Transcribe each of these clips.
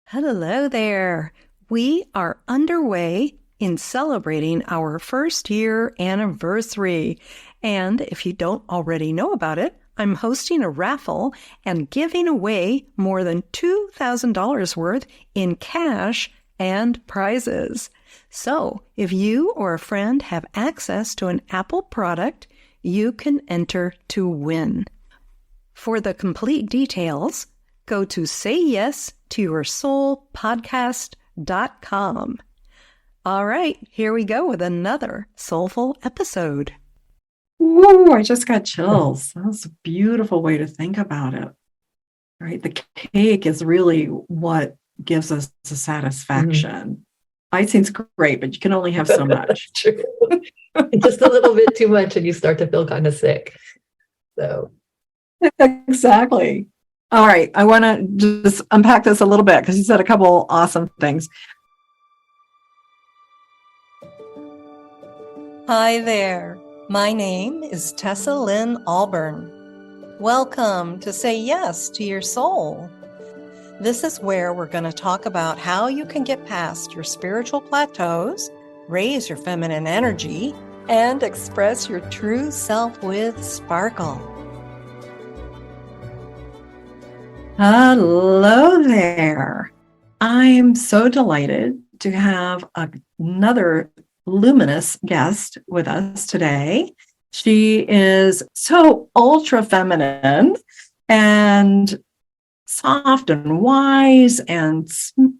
Hello there. We are underway in celebrating our first year anniversary. And if you don't already know about it, I'm hosting a raffle and giving away more than $2,000 worth in cash and prizes. So if you or a friend have access to an Apple product, you can enter to win. For the complete details, go to sayyesToYourSoulPodcast.com. All right, here we go with another soulful episode. Ooh, I just got chills. That's a beautiful way to think about it. Right? The cake is really what gives us the satisfaction. Icing's great, but you can only have so much. True. Just a little bit too much and you start to feel kind of sick. So Exactly. All right. I want to just unpack this a little bit because you said a couple awesome things. Hi there. My name is Tessa Lynne Alburn. Welcome to Say Yes to Your Soul. This is where we're going to talk about how you can get past your spiritual plateaus, raise your feminine energy, and express your true self with sparkle. Hello there. I'm so delighted to have another luminous guest with us today. She is so ultra feminine and soft and wise and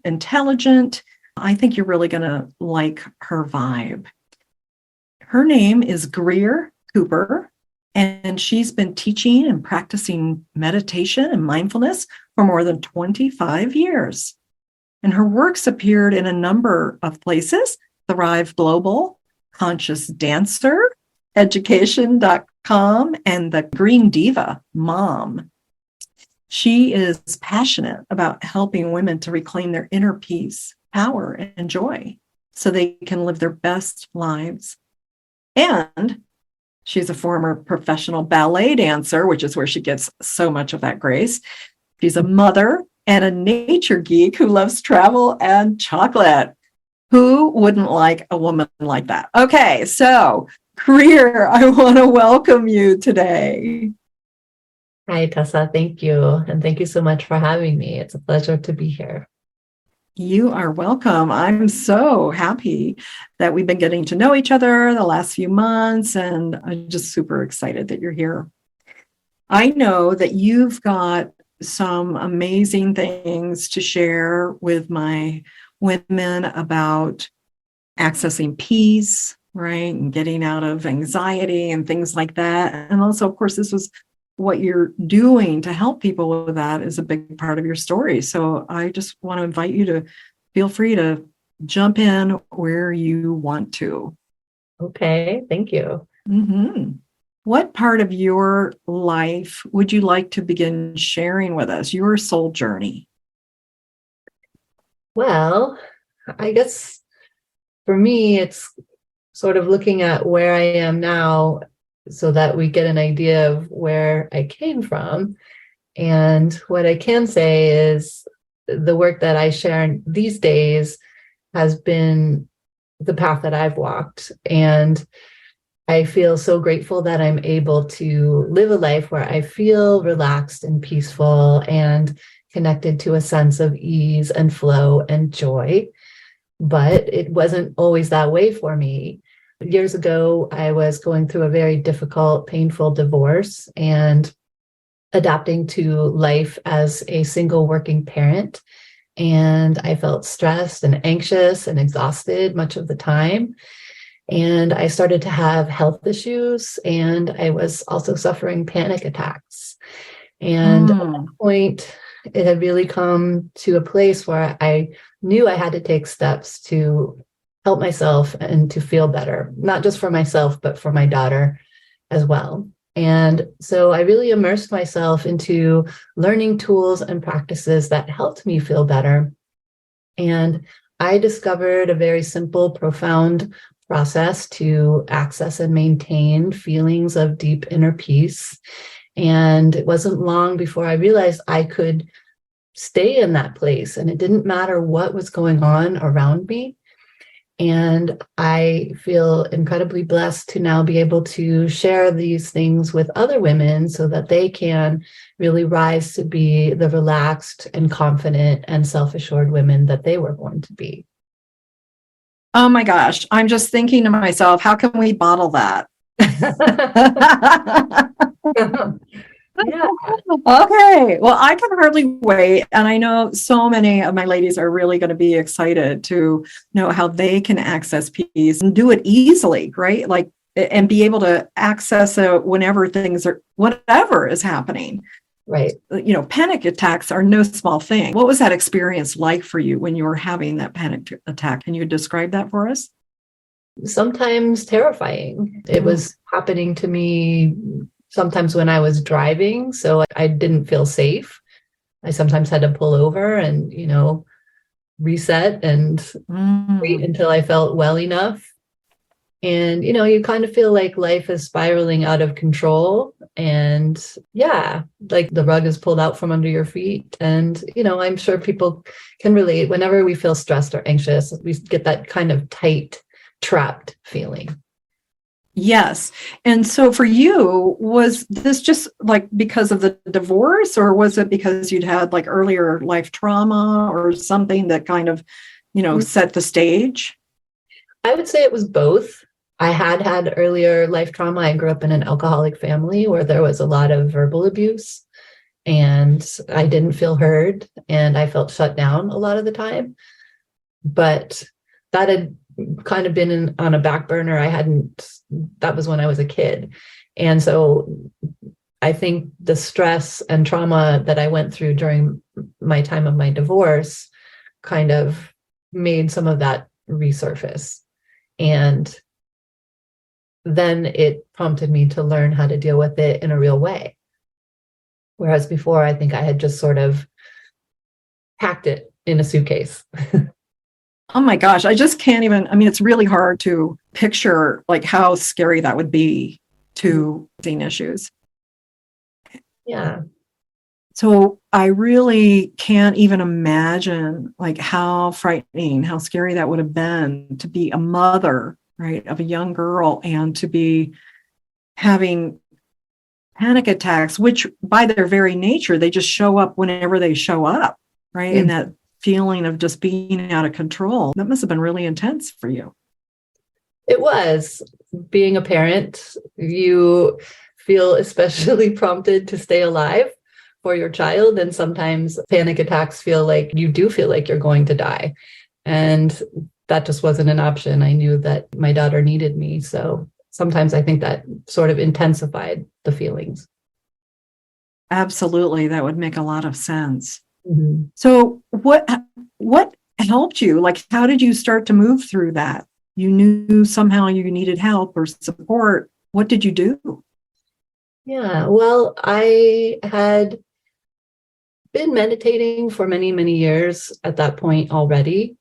intelligent. I think you're really going to like her vibe. Her name is Grier Cooper, and she's been teaching and practicing meditation and mindfulness for more than 25 years. And her works appeared in a number of places: Thrive Global, Conscious Dancer, Education.com, and the Green Diva Mom. She is passionate about helping women to reclaim their inner peace, power, and joy so they can live their best lives. And she's a former professional ballet dancer, which is where she gets so much of that grace. She's a mother and a nature geek who loves travel and chocolate. Who wouldn't like a woman like that? Okay, so Grier, I want to welcome you today. hi, Tessa. Thank you. And thank you so much for having me. It's a pleasure to be here. You are welcome. I'm so happy that we've been getting to know each other the last few months, and I'm just super excited that you're here. I know that you've got some amazing things to share with my women about accessing peace, right? And getting out of anxiety and things like that. And also, of course, this was what you're doing to help people with that is a big part of your story. So I just want to invite you to feel free to jump in where you want to. Okay, thank you. Mm-hmm. What part of your life would you like to begin sharing with us, your soul journey? Well, I guess for me, it's sort of looking at where I am now so that we get an idea of where I came from. And what I can say is the work that I share these days has been the path that I've walked. And I feel so grateful that I'm able to live a life where I feel relaxed and peaceful and connected to a sense of ease and flow and joy. But it wasn't always that way for me. Years ago, I was going through a very difficult, painful divorce and adapting to life as a single working parent. And I felt stressed and anxious and exhausted much of the time. And I started to have health issues, and I was also suffering panic attacks. And at that point, it had really come to a place where I knew I had to take steps to help myself and to feel better, not just for myself, but for my daughter as well. And so I really immersed myself into learning tools and practices that helped me feel better. And I discovered a very simple, profound process to access and maintain feelings of deep inner peace. And it wasn't long before I realized I could stay in that place, and it didn't matter what was going on around me. And I feel incredibly blessed to now be able to share these things with other women so that they can really rise to be the relaxed and confident and self-assured women that they were born to be. Oh my gosh, I'm just thinking to myself, how can we bottle that? Yeah. Okay. Well, I can hardly wait. And I know so many of my ladies are really going to be excited to know how they can access peace and do it easily, right? Like, and be able to access it whenever things are, whatever is happening. Right. You know, panic attacks are no small thing. What was that experience like for you when you were having that panic attack? Can you describe that for us? Sometimes terrifying. It was happening to me sometimes when I was driving, so I didn't feel safe. I sometimes had to pull over and, reset and wait until I felt well enough. And, you kind of feel like life is spiraling out of control. And yeah, like the rug is pulled out from under your feet. And, I'm sure people can relate. Whenever we feel stressed or anxious, we get that kind of tight, trapped feeling. Yes. And so for you, was this just like because of the divorce, or was it because you'd had like earlier life trauma or something that kind of, set the stage? I would say it was both. I had earlier life trauma. I grew up in an alcoholic family where there was a lot of verbal abuse, and I didn't feel heard, and I felt shut down a lot of the time. But that had kind of been on a back burner. That was when I was a kid. And so I think the stress and trauma that I went through during my time of my divorce kind of made some of that resurface. And then it prompted me to learn how to deal with it in a real way. Whereas before, I think I had just sort of packed it in a suitcase. Oh my gosh, I just can't even, it's really hard to picture like how scary that would be to seeing issues. Yeah. So I really can't even imagine like how frightening, how scary that would have been to be a mother, right, of a young girl, and to be having panic attacks, which by their very nature, they just show up whenever they show up, right? And that feeling of just being out of control, that must have been really intense for you. It was. Being a parent, you feel especially prompted to stay alive for your child. And sometimes panic attacks feel like you do feel like you're going to die. And that just wasn't an option. I knew that my daughter needed me. So sometimes I think that sort of intensified the feelings. Absolutely. That would make a lot of sense. Mm-hmm. So what helped you? Like, how did you start to move through that? You knew somehow you needed help or support. What did you do? Yeah, well, I had been meditating for many, many years at that point already.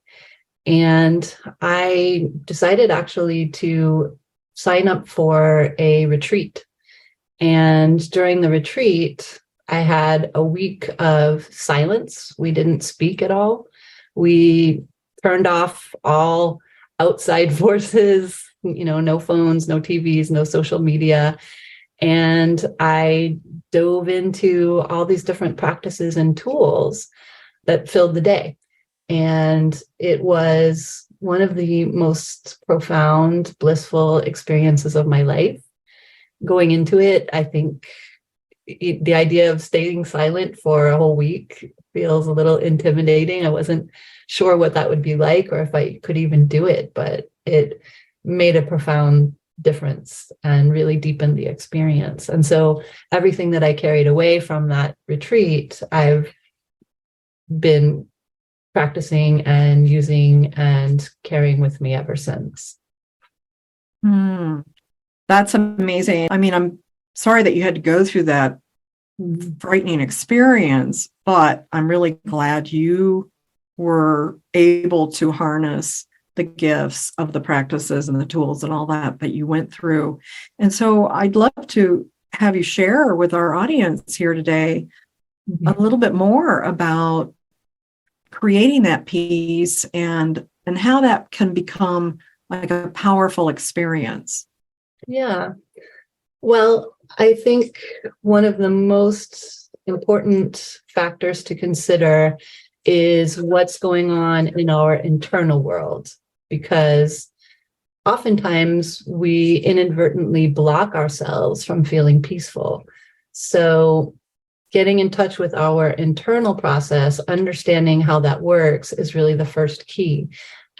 And I decided actually to sign up for a retreat. And during the retreat, I had a week of silence. We didn't speak at all. We turned off all outside forces, no phones, no TVs, no social media. And I dove into all these different practices and tools that filled the day. And it was one of the most profound, blissful experiences of my life. Going into it, I think the idea of staying silent for a whole week feels a little intimidating. I wasn't sure what that would be like or if I could even do it, but it made a profound difference and really deepened the experience. And so everything that I carried away from that retreat, I've been practicing and using and carrying with me ever since. That's amazing. I'm sorry that you had to go through that frightening experience, but I'm really glad you were able to harness the gifts of the practices and the tools and all that you went through. And so I'd love to have you share with our audience here today a little bit more about creating that peace and how that can become like a powerful experience. Yeah. Well, I think one of the most important factors to consider is what's going on in our internal world, because oftentimes we inadvertently block ourselves from feeling peaceful. So getting in touch with our internal process, understanding how that works, is really the first key.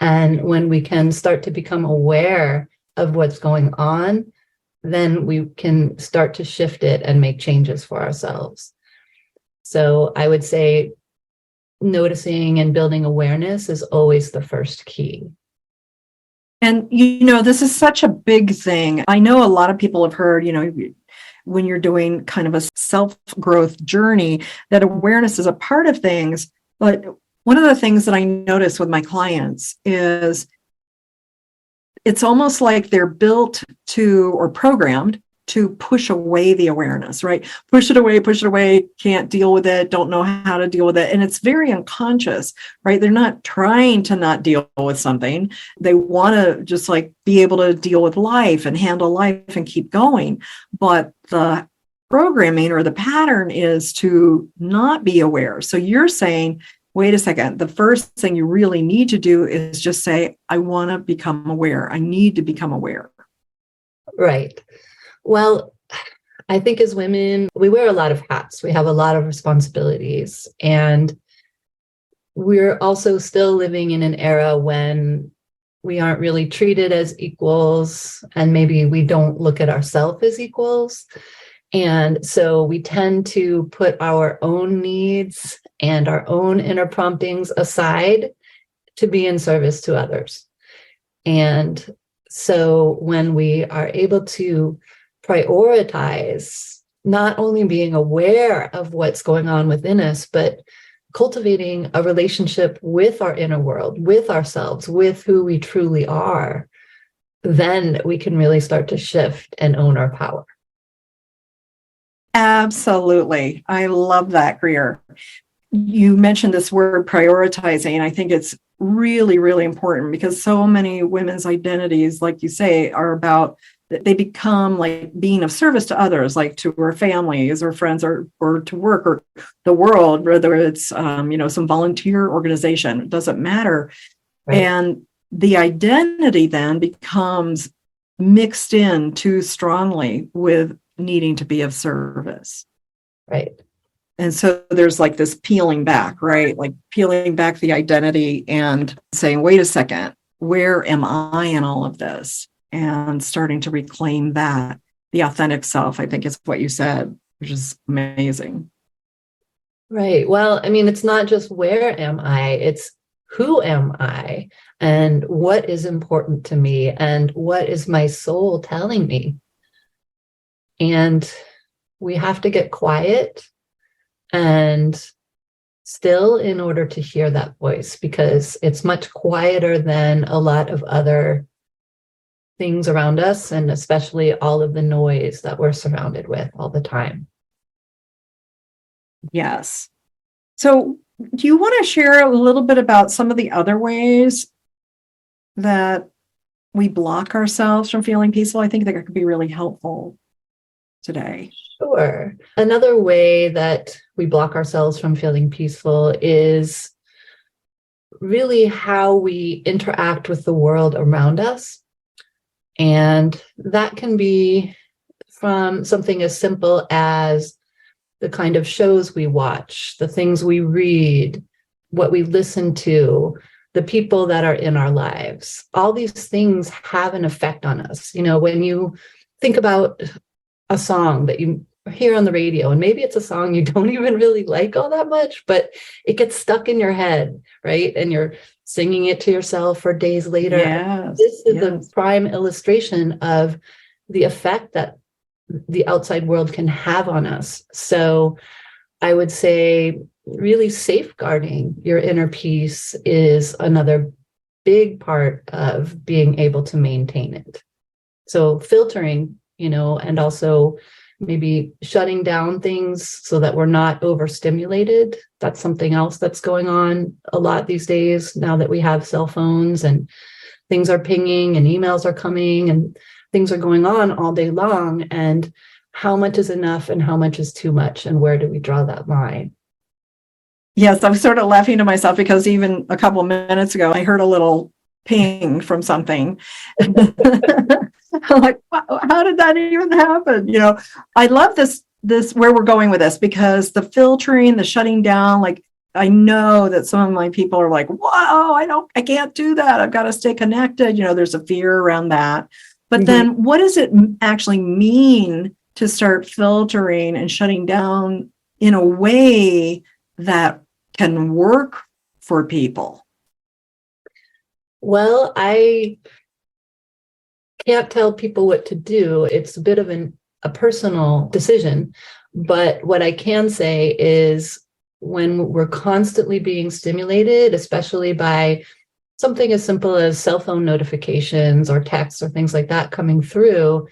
And when we can start to become aware of what's going on, then we can start to shift it and make changes for ourselves. So I would say noticing and building awareness is always the first key. And, this is such a big thing. I know a lot of people have heard, when you're doing kind of a self-growth journey, that awareness is a part of things. But one of the things that I notice with my clients is it's almost like they're built to, or programmed to, push away the awareness, right? Push it away, can't deal with it, don't know how to deal with it. And it's very unconscious, right? They're not trying to not deal with something. They want to just like be able to deal with life and handle life and keep going. But the programming or the pattern is to not be aware. So you're saying, wait a second, the first thing you really need to do is just say, I want to become aware. I need to become aware. Right. Well, I think as women, we wear a lot of hats. We have a lot of responsibilities. And we're also still living in an era when we aren't really treated as equals, and maybe we don't look at ourselves as equals. And so we tend to put our own needs and our own inner promptings aside to be in service to others. And so when we are able to prioritize not only being aware of what's going on within us, but cultivating a relationship with our inner world, with ourselves, with who we truly are, then we can really start to shift and own our power. Absolutely. I love that, Grier. You mentioned this word prioritizing. I think it's really, really important because so many women's identities, like you say, are about, they become like being of service to others, like to our families or friends or to work or the world, whether it's, some volunteer organization, it doesn't matter. Right. And the identity then becomes mixed in too strongly with needing to be of service. Right. And so there's like this peeling back, right? Like peeling back the identity and saying, wait a second, where am I in all of this? And starting to reclaim that, the authentic self, I think is what you said, which is amazing. Right. Well, I mean, it's not just where am I, it's who am I and what is important to me and what is my soul telling me. And we have to get quiet and still in order to hear that voice, because it's much quieter than a lot of other things around us, and especially all of the noise that we're surrounded with all the time. Yes. So do you want to share a little bit about some of the other ways that we block ourselves from feeling peaceful? I think that could be really helpful today. Sure. Another way that we block ourselves from feeling peaceful is really how we interact with the world around us. And that can be from something as simple as the kind of shows we watch, the things we read, what we listen to, the people that are in our lives. All these things have an effect on us. When you think about a song that you hear on the radio, and maybe it's a song you don't even really like all that much, but it gets stuck in your head, right? And you're singing it to yourself for days later. Yes, this is the prime illustration of the effect that the outside world can have on us. So I would say really safeguarding your inner peace is another big part of being able to maintain it. So filtering, and also maybe shutting down things so that we're not overstimulated. That's something else that's going on a lot these days now that we have cell phones and things are pinging and emails are coming and things are going on all day long. And how much is enough and how much is too much? And where do we draw that line? Yes, I'm sort of laughing to myself because even a couple of minutes ago, I heard a little ping from something. I'm like, wow, how did that even happen? I love this where we're going with this, because the filtering, the shutting down, like, I know that some of my people are like, whoa, I can't do that. I've got to stay connected. There's a fear around that. But then what does it actually mean to start filtering and shutting down in a way that can work for people? Well, I can't tell people what to do. It's a bit of a personal decision. But what I can say is when we're constantly being stimulated, especially by something as simple as cell phone notifications or texts or things like that coming through,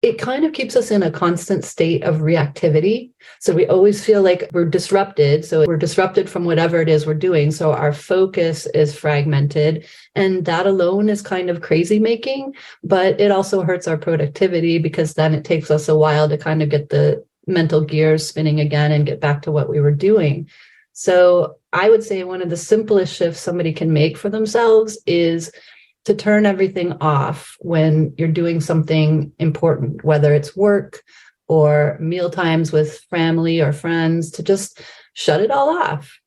it kind of keeps us in a constant state of reactivity. So we always feel like we're disrupted. So we're disrupted from whatever it is we're doing. So our focus is fragmented. And that alone is kind of crazy making, but it also hurts our productivity because then it takes us a while to kind of get the mental gears spinning again and get back to what we were doing. So I would say one of the simplest shifts somebody can make for themselves is to turn everything off when you're doing something important, whether it's work or meal times with family or friends, to just shut it all off.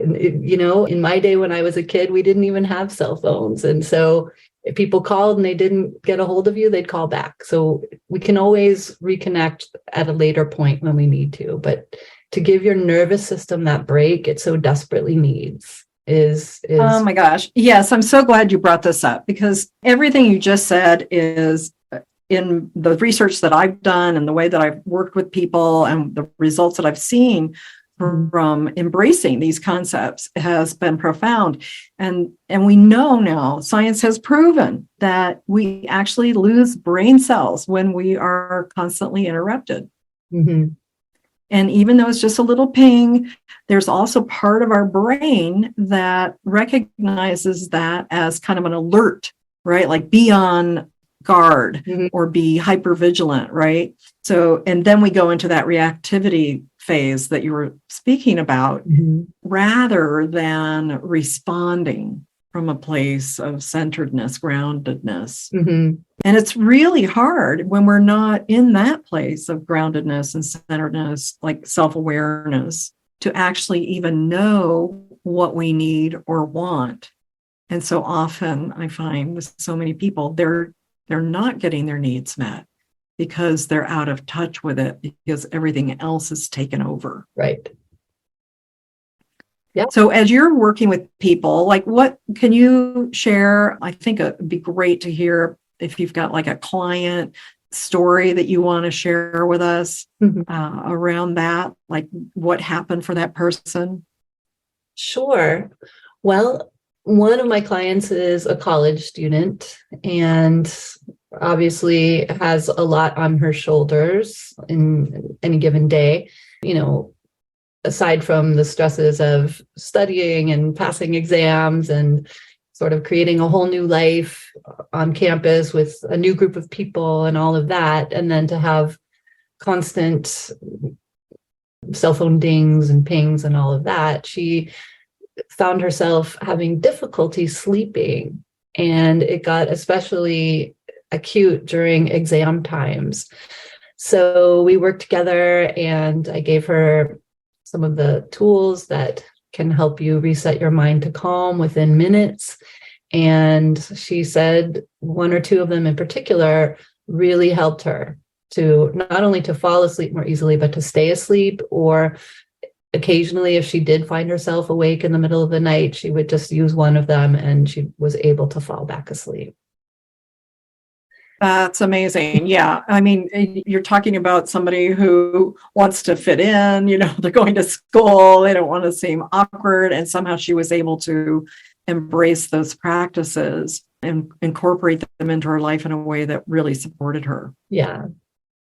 In my day when I was a kid, we didn't even have cell phones. And so if people called and they didn't get a hold of you, they'd call back. So we can always reconnect at a later point when we need to. But to give your nervous system that break it so desperately needs is oh my gosh. Yes, I'm so glad you brought this up, because everything you just said is in the research that I've done and the way that I've worked with people and the results that I've seen from embracing these concepts has been profound. And we know now, science has proven that we actually lose brain cells when we are constantly interrupted. Mm-hmm. And even though it's just a little ping, there's also part of our brain that recognizes that as kind of an alert, right? Like be on guard or be hypervigilant, right? So, and then we go into that reactivity phase that you were speaking about, rather than responding from a place of centeredness, groundedness. And it's really hard when we're not in that place of groundedness and centeredness, like self-awareness, to actually even know what we need or want. And so often I find with so many people, they're not getting their needs met because they're out of touch with it, because everything else is taken over. Right. Yeah. So as you're working with people, like what can you share? I think it would be great to hear if you've got like a client story that you want to share with us around that, like what happened for that person. Sure. Well, one of my clients is a college student and obviously has a lot on her shoulders in any given day. Aside from the stresses of studying and passing exams and sort of creating a whole new life on campus with a new group of people and all of that, and then to have constant cell phone dings and pings and all of that, she found herself having difficulty sleeping. And it got especially acute during exam times. So we worked together and I gave her some of the tools that can help you reset your mind to calm within minutes. And she said one or two of them in particular really helped her to not only to fall asleep more easily, but to stay asleep, or occasionally if she did find herself awake in the middle of the night, she would just use one of them and she was able to fall back asleep. That's amazing. Yeah. I mean, you're talking about somebody who wants to fit in, they're going to school, they don't want to seem awkward. And somehow she was able to embrace those practices and incorporate them into her life in a way that really supported her. Yeah.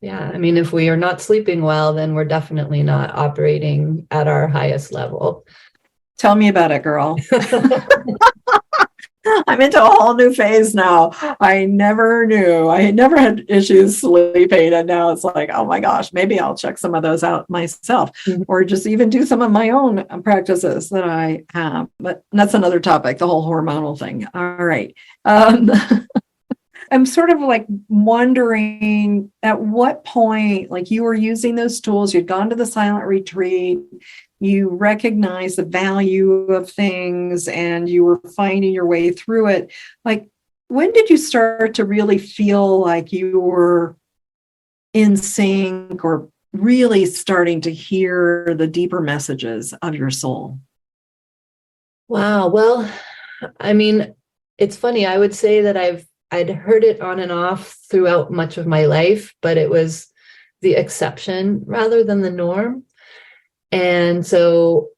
Yeah. I mean, if we are not sleeping well, then we're definitely not operating at our highest level. Tell me about it, girl. I'm into a whole new phase now. I never knew. I never had issues sleeping. And now it's like, oh my gosh, maybe I'll check some of those out myself or just even do some of my own practices that I have. But that's another topic, the whole hormonal thing. All right. I'm sort of like wondering at what point, like you were using those tools, you'd gone to the silent retreat, you recognize the value of things and you were finding your way through it. Like, when did you start to really feel like you were in sync or really starting to hear the deeper messages of your soul? Wow. Well, I mean, it's funny. I would say that I'd heard it on and off throughout much of my life, but it was the exception rather than the norm. And so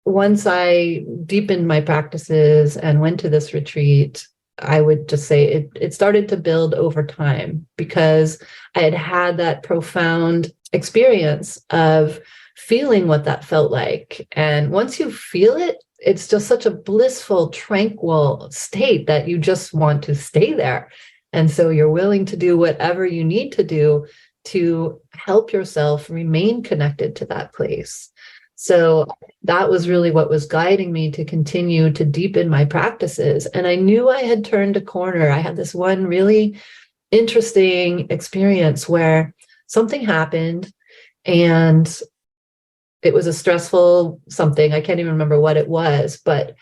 once I deepened my practices and went to this retreat, I would just say it started to build over time because I had had that profound experience of feeling what that felt like. And once you feel it, it's just such a blissful, tranquil state that you just want to stay there. And so you're willing to do whatever you need to do to help yourself remain connected to that place. So that was really what was guiding me to continue to deepen my practices. And I knew I had turned a corner. I had this one really interesting experience where something happened and it was a stressful something. I can't even remember what it was, but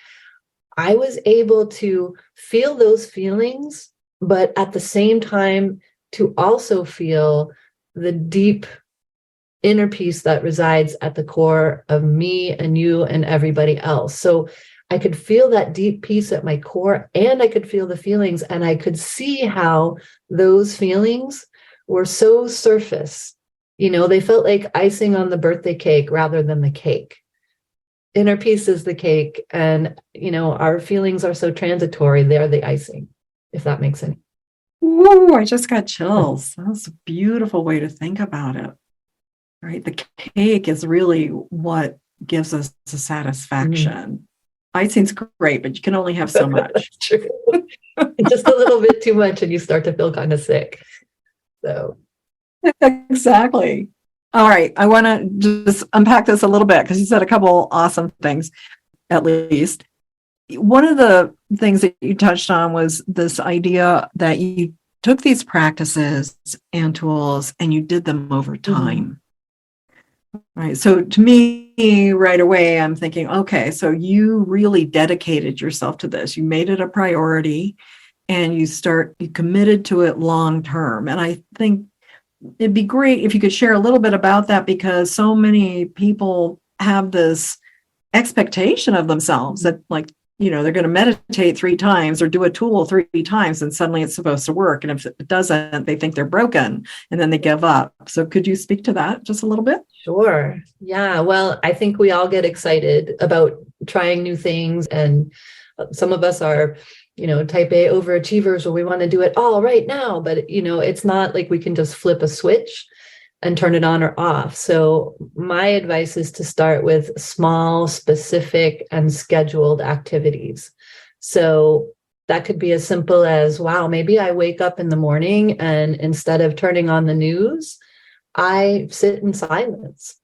I was able to feel those feelings, but at the same time, to also feel the deep inner peace that resides at the core of me and you and everybody else. So I could feel that deep peace at my core, and I could feel the feelings, and I could see how those feelings were so surface. They felt like icing on the birthday cake rather than the cake. Inner peace is the cake, and our feelings are so transitory. They're the icing, if that makes sense. Ooh, I just got chills. That's a beautiful way to think about it. Right? The cake is really what gives us the satisfaction. Icing's great, but you can only have so much. True. Just a little bit too much and you start to feel kind of sick. So exactly. All right. I want to just unpack this a little bit because you said a couple awesome things, at least. One of the things that you touched on was this idea that you took these practices and tools and you did them over time. Right. So to me, right away, I'm thinking, okay, so you really dedicated yourself to this. You made it a priority and you committed to it long term. And I think it'd be great if you could share a little bit about that, because so many people have this expectation of themselves that, like, they're going to meditate 3 times or do a tool 3 times and suddenly it's supposed to work. And if it doesn't, they think they're broken and then they give up. So could you speak to that just a little bit? Sure. Yeah. Well, I think we all get excited about trying new things. And some of us are, type A overachievers, or we want to do it all right now. But, it's not like we can just flip a switch and turn it on or off. So my advice is to start with small, specific, and scheduled activities. So that could be as simple as, wow, maybe I wake up in the morning and instead of turning on the news, I sit in silence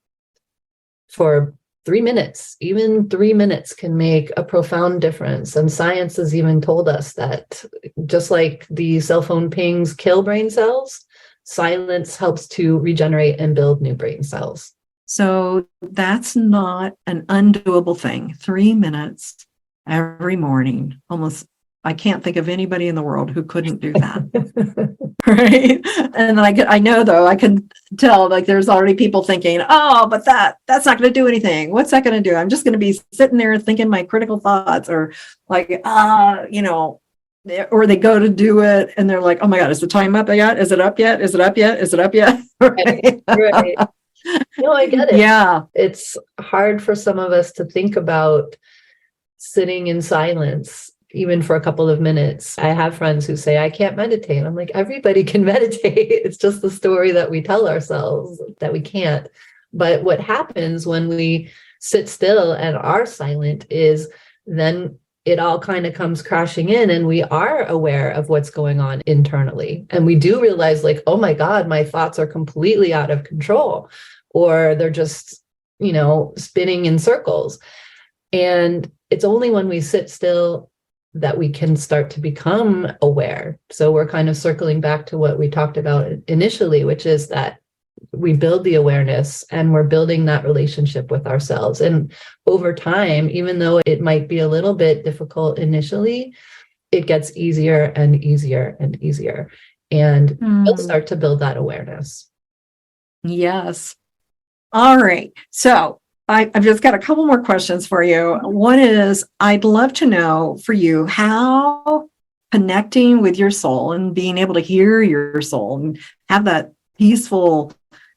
for 3 minutes. Even 3 minutes can make a profound difference. And science has even told us that just like the cell phone pings kill brain cells, silence helps to regenerate and build new brain cells. So that's not an undoable thing. 3 minutes every morning. Almost, I can't think of anybody in the world who couldn't do that. Right. And I know, though, I can tell, like, there's already people thinking, oh, but that's not going to do anything. What's that going to do? I'm just going to be sitting there thinking my critical thoughts, or like, or they go to do it and they're like, oh my God, is the time up yet? Is it up yet? Is it up yet? Is it up yet? Right. No, I get it. Yeah. It's hard for some of us to think about sitting in silence even for a couple of minutes. I have friends who say, I can't meditate. I'm like, everybody can meditate. It's just the story that we tell ourselves that we can't. But what happens when we sit still and are silent is then it all kind of comes crashing in, and we are aware of what's going on internally. And we do realize, like, oh my God, my thoughts are completely out of control, or they're just, spinning in circles. And it's only when we sit still that we can start to become aware. So we're kind of circling back to what we talked about initially, which is that we build the awareness and we're building that relationship with ourselves. And over time, even though it might be a little bit difficult initially, it gets easier and easier and easier. And we'll start to build that awareness. Yes. All right. So I've just got a couple more questions for you. One is, I'd love to know for you how connecting with your soul and being able to hear your soul and have that peaceful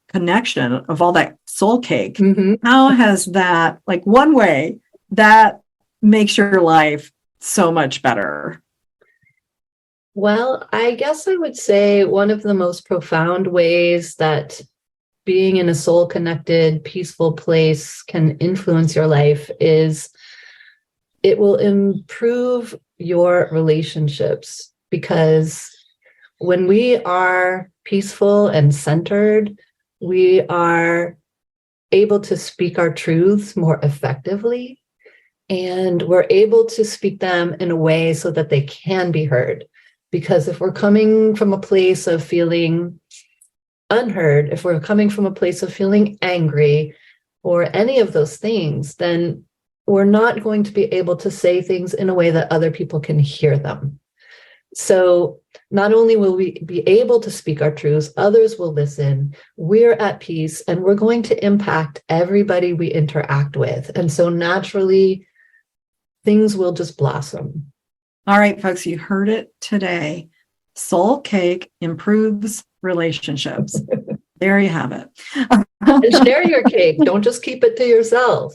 connection of all that soul cake, how has that, like, one way that makes your life so much better? Well, I guess I would say one of the most profound ways that being in a soul-connected, peaceful place can influence your life is it will improve your relationships. Because when we are peaceful and centered, we are able to speak our truths more effectively, and we're able to speak them in a way so that they can be heard. Because if we're coming from a place of feeling unheard, if we're coming from a place of feeling angry or any of those things, then we're not going to be able to say things in a way that other people can hear them. So not only will we be able to speak our truths, others will listen, we're at peace, and we're going to impact everybody we interact with. And so naturally, things will just blossom. All right, folks, you heard it today. Soul cake improves relationships. There you have it. And share your cake. Don't just keep it to yourself,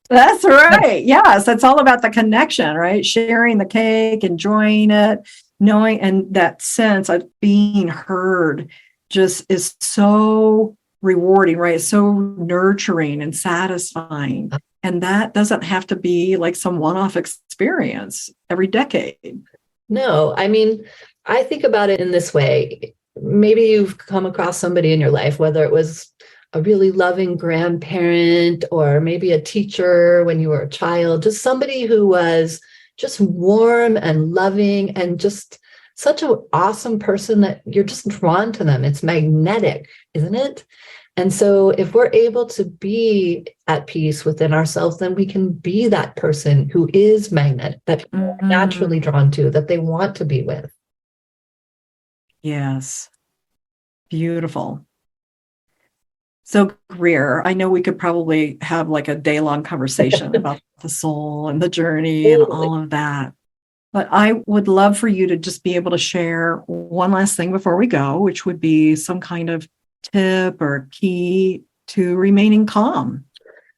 That's right. Yes, it's all about the connection, right? Sharing the cake, enjoying it, knowing, and that sense of being heard just is so rewarding, right? It's so nurturing and satisfying. And that doesn't have to be like some one-off experience every decade. No, I mean, I think about it in this way. Maybe you've come across somebody in your life, whether it was a really loving grandparent or maybe a teacher when you were a child, just somebody who was just warm and loving and just such an awesome person that you're just drawn to them. It's magnetic, isn't it? And so if we're able to be at peace within ourselves, then we can be that person who is magnetic, that people are naturally drawn to, that they want to be with. Yes. Beautiful. So, Grier, I know we could probably have like a day-long conversation about the soul and the journey and all of that. But I would love for you to just be able to share one last thing before we go, which would be some kind of tip or key to remaining calm.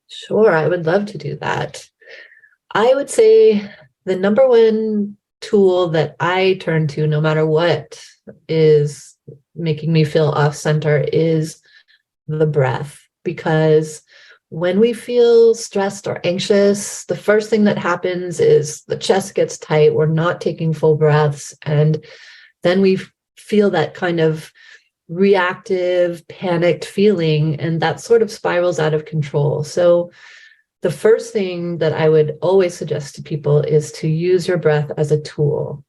Sure, I would love to do that. I would say the number one tool that I turn to, no matter what is making me feel off center, is the breath. Because when we feel stressed or anxious, the first thing that happens is the chest gets tight. We're not taking full breaths. And then we feel that kind of reactive, panicked feeling, and that sort of spirals out of control. So the first thing that I would always suggest to people is to use your breath as a tool.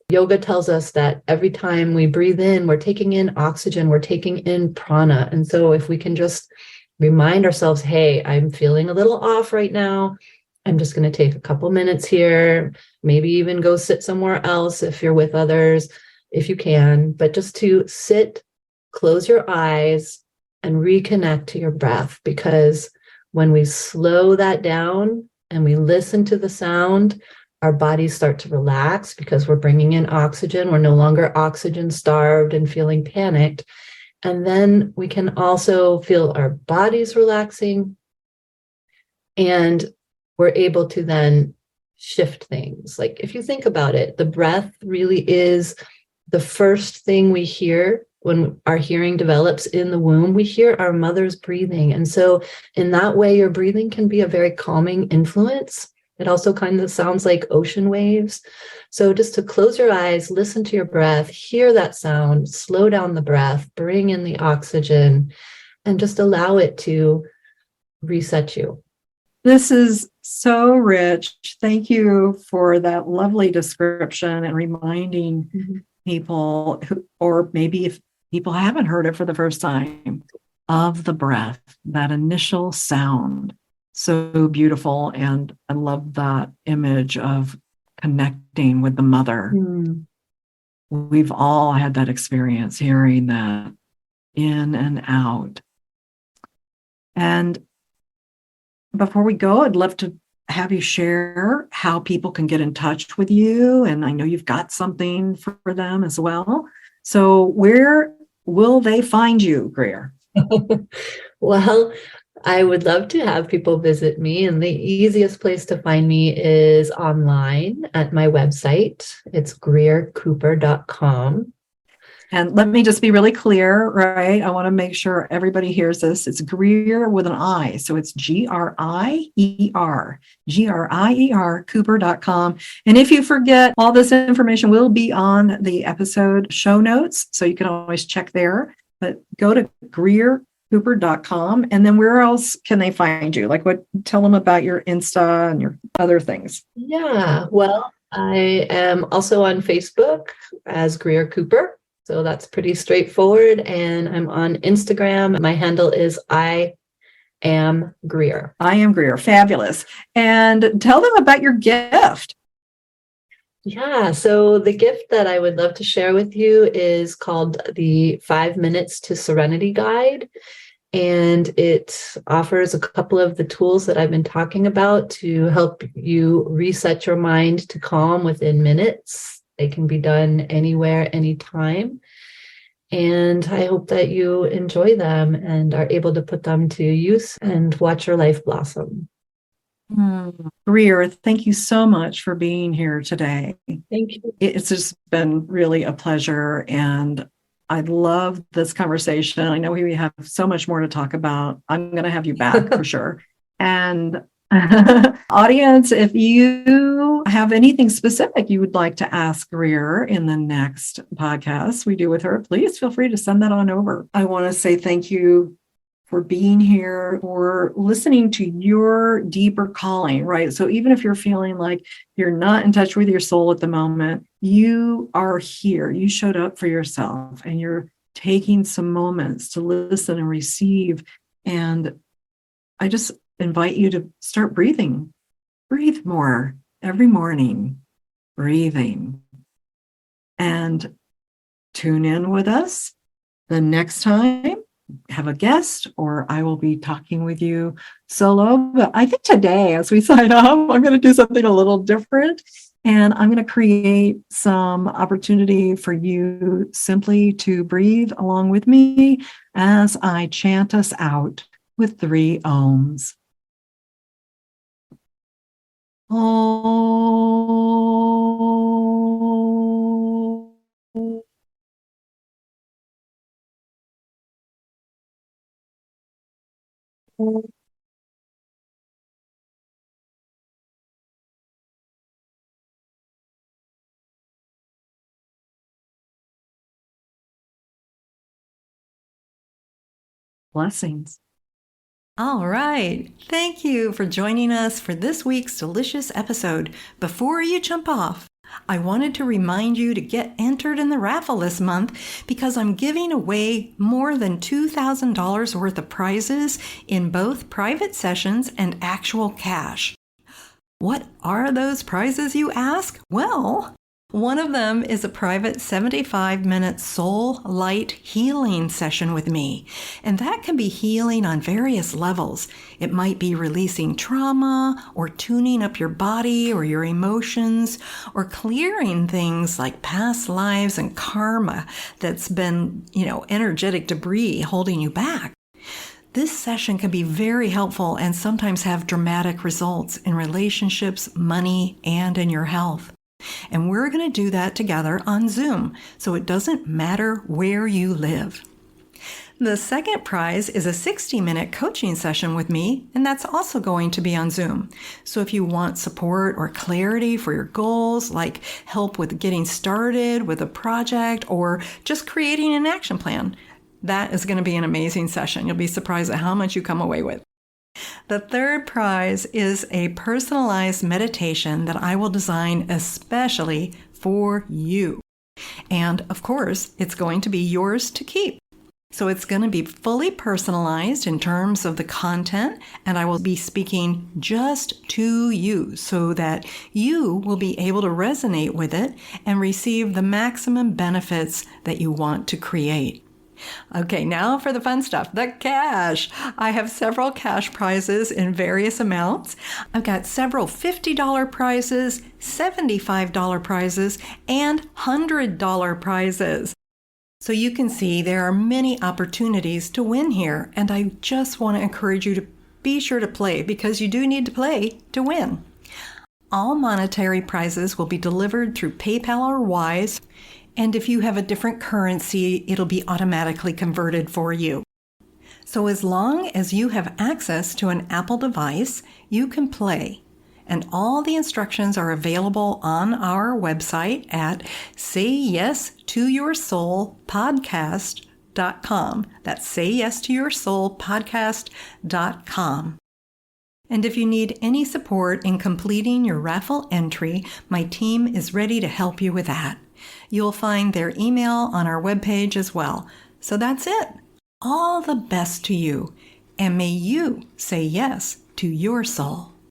Yoga tells us that every time we breathe in, we're taking in oxygen, we're taking in prana. And so if we can just remind ourselves, hey, I'm feeling a little off right now. I'm just going to take a couple minutes here, maybe even go sit somewhere else if you're with others, if you can, but just to sit, close your eyes, and reconnect to your breath. Because when we slow that down and we listen to the sound, our bodies start to relax because we're bringing in oxygen. We're no longer oxygen starved and feeling panicked. And then we can also feel our bodies relaxing. And we're able to then shift things. Like if you think about it, the breath really is the first thing we hear when our hearing develops in the womb. We hear our mother's breathing. And so in that way, your breathing can be a very calming influence. It also kind of sounds like ocean waves. So just to close your eyes, listen to your breath, hear that sound, slow down the breath, bring in the oxygen, and just allow it to reset you. This is so rich. Thank you for that lovely description and reminding people who, or maybe if people haven't heard it for the first time, of the breath, that initial sound. So beautiful. And I love that image of connecting with the mother. We've all had that experience, hearing that in and out. And before we go, I'd love to have you share how people can get in touch with you. And I know you've got something for them as well. So where will they find you, Grier? Well, I would love to have people visit me, and the easiest place to find me is online at my website. It's griercooper.com. And let me just be really clear, right? I want to make sure everybody hears this. It's Grier with an I. So it's Grier, Cooper.com. And if you forget, all this information will be on the episode show notes. So you can always check there. But go to GrierCooper.com. And then where else can they find you? Like tell them about your Insta and your other things. Yeah, well, I am also on Facebook as Grier Cooper. So that's pretty straightforward. And I'm on Instagram. My handle is I am Grier. I am Grier. Fabulous. And tell them about your gift. Yeah. So the gift that I would love to share with you is called the 5 Minutes to Serenity Guide. And it offers a couple of the tools that I've been talking about to help you reset your mind to calm within minutes. They can be done anywhere, anytime. And I hope that you enjoy them and are able to put them to use and watch your life blossom. Grier, thank you so much for being here today. Thank you. It's just been really a pleasure. And I love this conversation. I know we have so much more to talk about. I'm going to have you back for sure. And audience, if you have anything specific you would like to ask Grier in the next podcast we do with her, please feel free to send that on over. I want to say thank you for being here, for listening to your deeper calling, right? So even if you're feeling like you're not in touch with your soul at the moment, you are here. You showed up for yourself and you're taking some moments to listen and receive. And I just invite you to start breathing. Breathe more every morning, breathing. And tune in with us the next time. Have a guest, or I will be talking with you solo. But I think today, as we sign off, I'm going to do something a little different. And I'm going to create some opportunity for you simply to breathe along with me as I chant us out with 3 ohms. Oh. Blessings. All right. Thank you for joining us for this week's delicious episode. Before you jump off, I wanted to remind you to get entered in the raffle this month because I'm giving away more than $2,000 worth of prizes in both private sessions and actual cash. What are those prizes, you ask? Well, one of them is a private 75-minute soul light healing session with me. And that can be healing on various levels. It might be releasing trauma or tuning up your body or your emotions or clearing things like past lives and karma that's been, energetic debris holding you back. This session can be very helpful and sometimes have dramatic results in relationships, money, and in your health. And we're going to do that together on Zoom, so it doesn't matter where you live. The second prize is a 60-minute coaching session with me, and that's also going to be on Zoom. So if you want support or clarity for your goals, like help with getting started with a project or just creating an action plan, that is going to be an amazing session. You'll be surprised at how much you come away with. The third prize is a personalized meditation that I will design especially for you. And of course, it's going to be yours to keep. So it's going to be fully personalized in terms of the content, and I will be speaking just to you so that you will be able to resonate with it and receive the maximum benefits that you want to create. Okay, now for the fun stuff, the cash. I have several cash prizes in various amounts. I've got several $50 prizes, $75 prizes, and $100 prizes. So you can see there are many opportunities to win here, and I just want to encourage you to be sure to play because you do need to play to win. All monetary prizes will be delivered through PayPal or Wise, and if you have a different currency, it'll be automatically converted for you. So as long as you have access to an Apple device, you can play. And all the instructions are available on our website at sayyesToYourSoulPodcast.com. That's sayyesToYourSoulPodcast.com. And if you need any support in completing your raffle entry, my team is ready to help you with that. You'll find their email on our webpage as well. So that's it. All the best to you, and may you say yes to your soul.